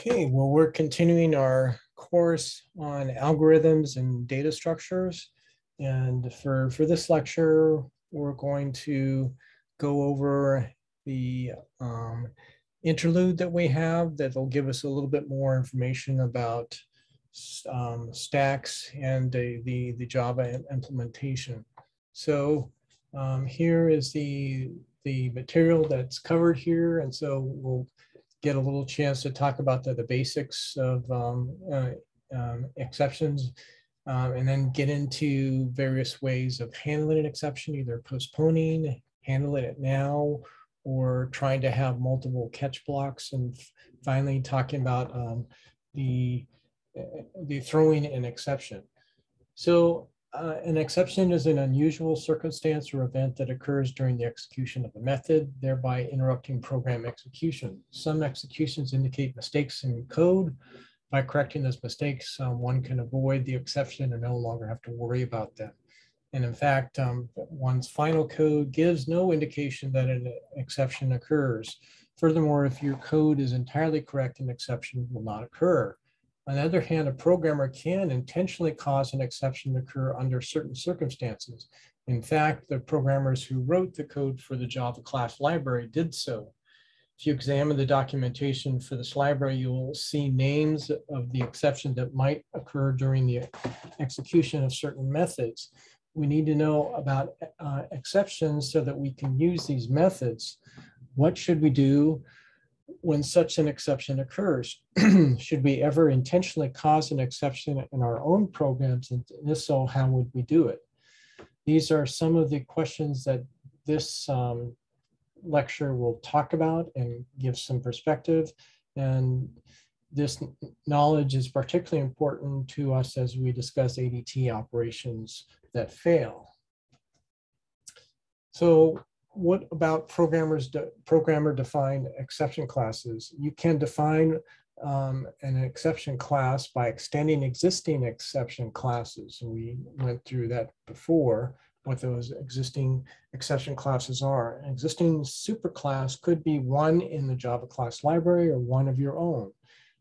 Okay, well, we're continuing our course on algorithms and data structures. And for this lecture, we're going to go over the interlude that we have that will give us a little bit more information about stacks and the Java implementation. So here is the material that's covered here. And so we'll get a little chance to talk about the basics of exceptions, and then get into various ways of handling an exception, either postponing, handling it now, or trying to have multiple catch blocks, and finally talking about the throwing an exception. So an exception is an unusual circumstance or event that occurs during the execution of a method, thereby interrupting program execution. Some executions indicate mistakes in code. By correcting those mistakes, one can avoid the exception and no longer have to worry about them. And in fact, one's final code gives no indication that an exception occurs. Furthermore, if your code is entirely correct, an exception will not occur. On the other hand, a programmer can intentionally cause an exception to occur under certain circumstances. In fact, the programmers who wrote the code for the Java class library did so. If you examine the documentation for this library, you will see names of the exception that might occur during the execution of certain methods. We need to know about exceptions so that we can use these methods. What should we do when such an exception occurs? Should we ever intentionally cause an exception in our own programs? And if so, how would we do it? These are some of the questions that this lecture will talk about and give some perspective. And this knowledge is particularly important to us as we discuss ADT operations that fail. So what about programmer-defined exception classes? You can define an exception class by extending existing exception classes. We went through that before, what those existing exception classes are. An existing superclass could be one in the Java class library or one of your own.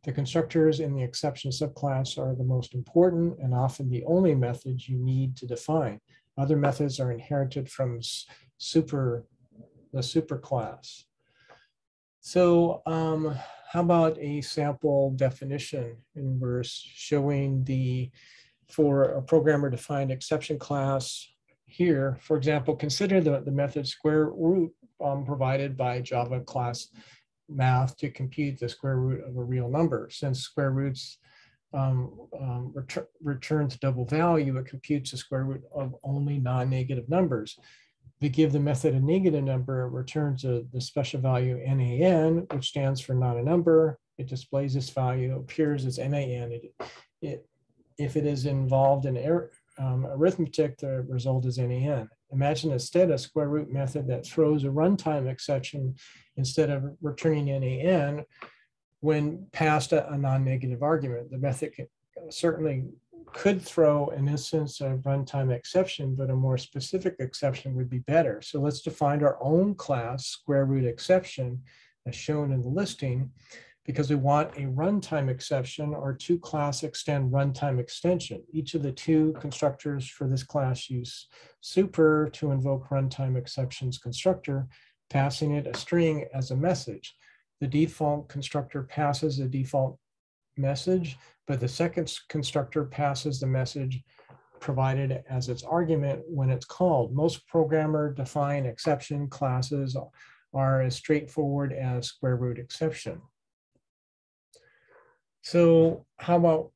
The constructors in the exception subclass are the most important and often the only methods you need to define. Other methods are inherited from the superclass. So how about a sample definition? And we're showing for a programmer-defined exception class here. For example, consider the method square root provided by Java class math to compute the square root of a real number. Since square roots returns double value, it computes the square root of only non-negative numbers. If you give the method a negative number, it returns the special value NaN, which stands for not a number. It displays this value, appears as NaN. If it is involved in arithmetic, the result is NaN. Imagine instead a square root method that throws a runtime exception instead of returning NaN when passed a non-negative argument. The method certainly could throw an instance of runtime exception, but a more specific exception would be better. So let's define our own class square root exception as shown in the listing, because we want a runtime exception or to class extend runtime extension. Each of the two constructors for this class use super to invoke runtime exceptions constructor, passing it a string as a message. The default constructor passes the default message, but the second constructor passes the message provided as its argument when it's called. Most programmer-defined exception classes are as straightforward as square root exception. So how about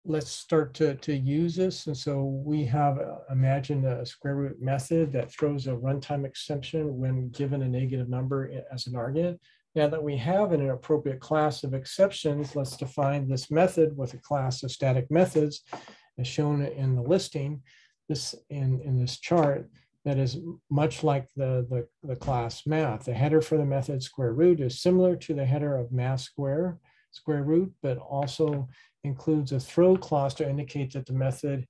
let's start to use this. And so we have imagined a square root method that throws a runtime exception when given a negative number as an argument. Now that we have an appropriate class of exceptions, let's define this method with a class of static methods as shown in the listing. This in this chart that is much like the class math. The header for the method square root is similar to the header of math square root, but also includes a throw clause to indicate that the method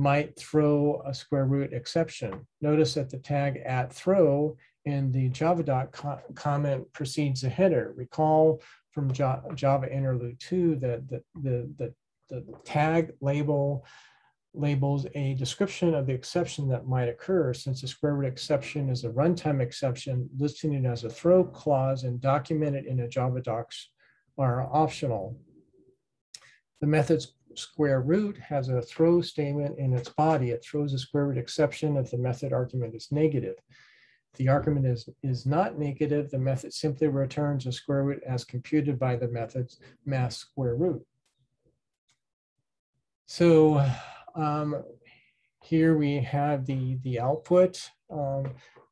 might throw a square root exception. Notice that the tag @throw in the Java comment precedes the header. Recall from Java Interlude 2 that the tag labels a description of the exception that might occur. Since the square root exception is a runtime exception, listing it as a throw clause and document it in a Java docs are optional. The method's square root has a throw statement in its body. It throws a square root exception if the method argument is negative. If the argument is not negative, the method simply returns a square root as computed by the method's mass square root. So here we have the output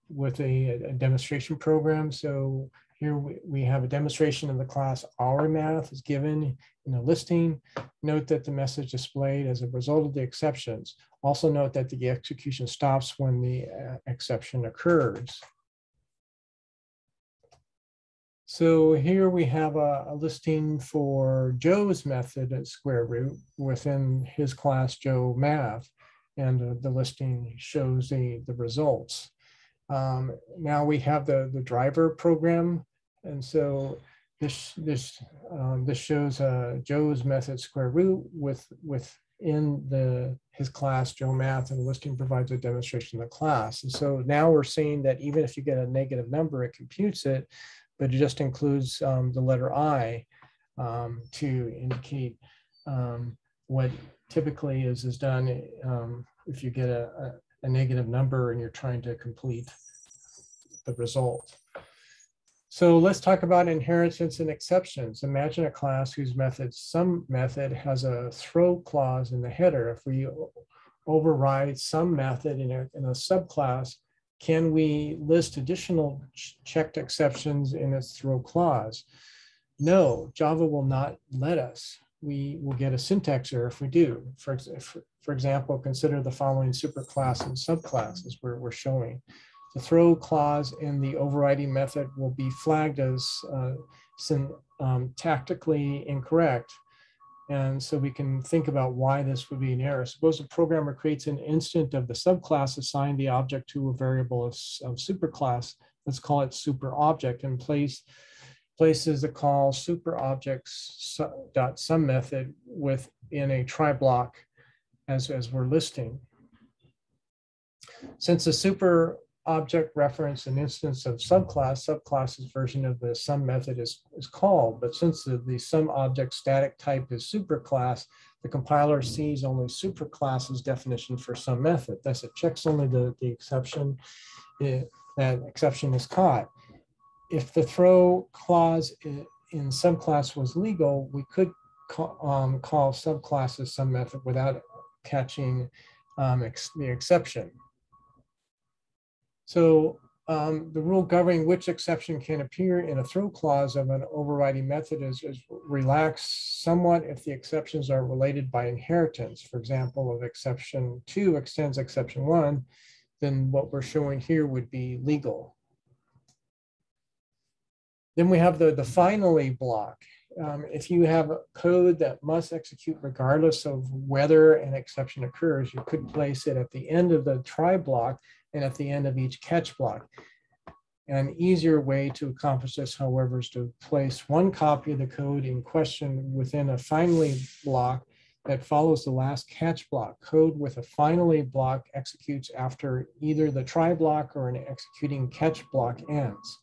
with a demonstration program. So here we have a demonstration of the class our math is given in a listing. Note that the message displayed as a result of the exceptions. Also note that the execution stops when the exception occurs. So here we have a listing for Joe's method at square root within his class Joe Math, and the listing shows the results. Now we have the driver program, and so this shows Joe's method square root within his class Joe Math, and the listing provides a demonstration of the class. And so now we're seeing that even if you get a negative number, it computes it, but it just includes the letter I to indicate what typically is done if you get a negative number and you're trying to complete the result. So let's talk about inheritance and exceptions. Imagine a class whose some method has a throw clause in the header. If we override some method in a subclass, can we list additional checked exceptions in its throw clause? No, Java will not let us. We will get a syntax error if we do. For example, consider the following superclass and subclasses we're showing. The throw clause in the overriding method will be flagged as syntactically incorrect. And so we can think about why this would be an error. Suppose a programmer creates an instant of the subclass assigned the object to a variable of superclass. Let's call it super object, and places the call super objects.sum method within a try block as we're listing. Since the super object reference an instance of subclass's version of the sum method is called, but since the sum object static type is superclass, the compiler sees only superclass's definition for sum method. Thus, it checks only the exception. That exception is caught. If the throw clause in subclass was legal, we could call subclass's sum method without catching the exception. So the rule governing which exception can appear in a throw clause of an overriding method is relaxed somewhat if the exceptions are related by inheritance. For example, if exception 2 extends exception 1, then what we're showing here would be legal. Then we have the finally block. If you have code that must execute regardless of whether an exception occurs, you could place it at the end of the try block and at the end of each catch block. An easier way to accomplish this, however, is to place one copy of the code in question within a finally block that follows the last catch block. Code with a finally block executes after either the try block or an executing catch block ends.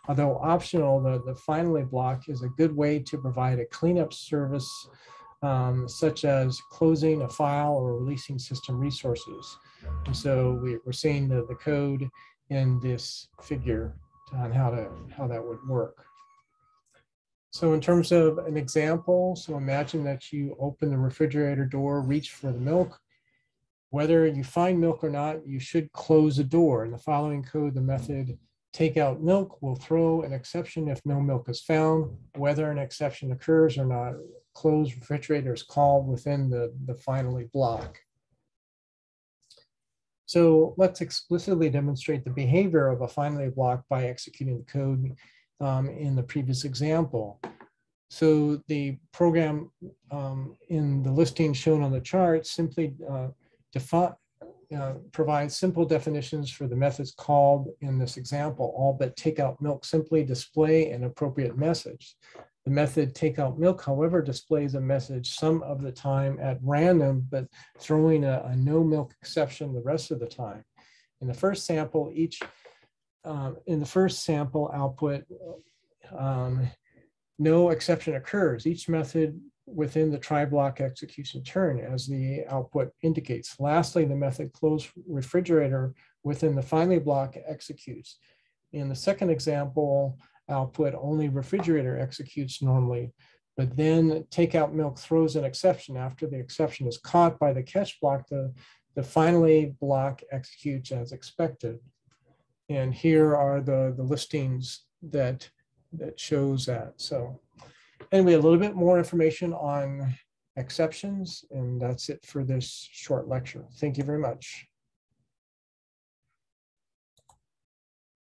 Although optional, the finally block is a good way to provide a cleanup service, such as closing a file or releasing system resources. And so we're seeing the code in this figure on how that would work. So in terms of an example, so imagine that you open the refrigerator door, reach for the milk. Whether you find milk or not, you should close the door. In the following code, the method take out milk will throw an exception if no milk is found. Whether an exception occurs or not, close refrigerator is called within the finally block. So let's explicitly demonstrate the behavior of a finally block by executing the code in the previous example. So the program in the listing shown on the chart simply provides simple definitions for the methods called in this example. All but take out milk simply display an appropriate message. The method take out milk, however, displays a message some of the time at random, but throwing a no milk exception the rest of the time. In the first sample, output, no exception occurs. Each method within the try block execution turn, as the output indicates. Lastly, the method close refrigerator within the finally block executes. In the second example, output only refrigerator executes normally, but then take out milk throws an exception. After the exception is caught by the catch block, the finally block executes as expected. And here are the listings that shows that. So anyway, a little bit more information on exceptions, and that's it for this short lecture. Thank you very much.